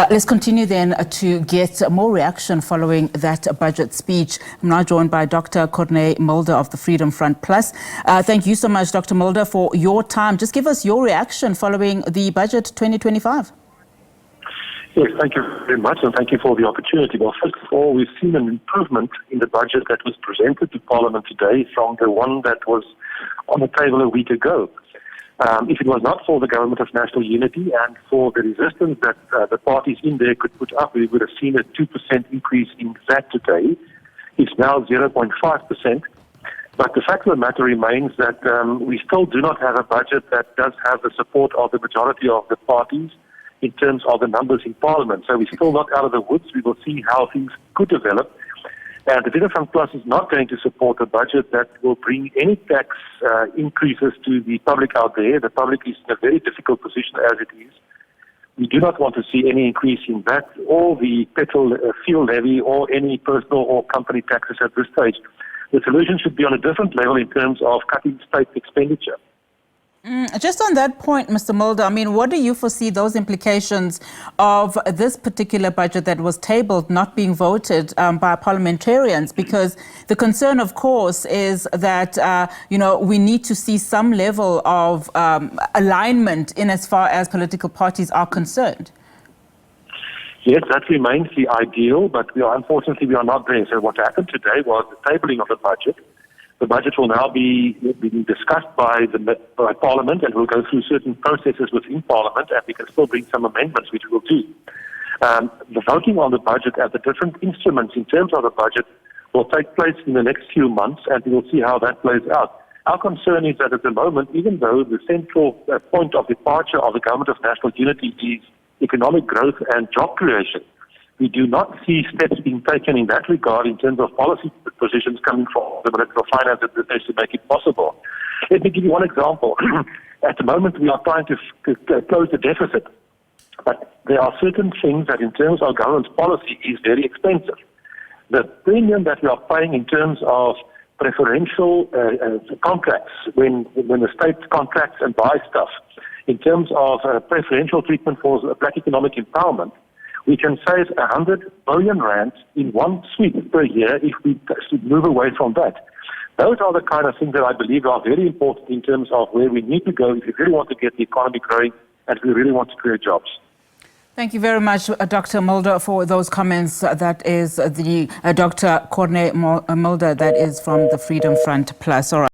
Let's continue then to get more reaction following that budget speech. I'm now joined by Dr. Corné Mulder of the Freedom Front Plus. Thank you so much, Dr. Mulder, for your time. Just give us your reaction following the budget 2025. Yes, thank you very much, and thank you for the opportunity. Well, first of all, we've seen an improvement in the budget that was presented to Parliament today from the one that was on the table a week ago. If it was not for the Government of National Unity and for the resistance that the parties in there could put up, we would have seen a 2% increase in VAT today. It's now 0.5%. But the fact of the matter remains that we still do not have a budget that does have the support of the majority of the parties in terms of the numbers in Parliament. So we're still not out of the woods. We will see how things could develop. And the Freedom Front Plus is not going to support a budget that will bring any tax increases to the public out there. The public is in a very difficult position as it is. We do not want to see any increase in VAT or the petrol fuel levy or any personal or company taxes at this stage. The solution should be on a different level in terms of cutting state expenditure. Just on that point, Mr. Mulder, I mean, what do you foresee those implications of this particular budget that was tabled not being voted by parliamentarians? Because the concern, of course, is that, we need to see some level of alignment in as far as political parties are concerned. Yes, that remains the ideal, but unfortunately we are not there. So what happened today was the tabling of the budget. The budget will now be discussed by Parliament, and we'll go through certain processes within Parliament, and we can still bring some amendments, which we'll do. The voting on the budget and the different instruments in terms of the budget will take place in the next few months, and we will see how that plays out. Our concern is that at the moment, even though the central point of departure of the Government of National Unity is economic growth and job creation, we do not see steps being taken in that regard in terms of policy positions coming from the Minister of Finance that to make it possible. Let me give you one example. At the moment, we are trying to close the deficit, but there are certain things that in terms of government's policy is very expensive. The premium that we are paying in terms of preferential contracts, when the state contracts and buys stuff, in terms of preferential treatment for black economic empowerment, we can save 100 billion rand in one sweep per year if we move away from that. Those are the kind of things that I believe are very important in terms of where we need to go if we really want to get the economy growing and if we really want to create jobs. Thank you very much, Dr. Mulder, for those comments. That is the Dr. Corné Mulder, that is from the Freedom Front Plus. All right.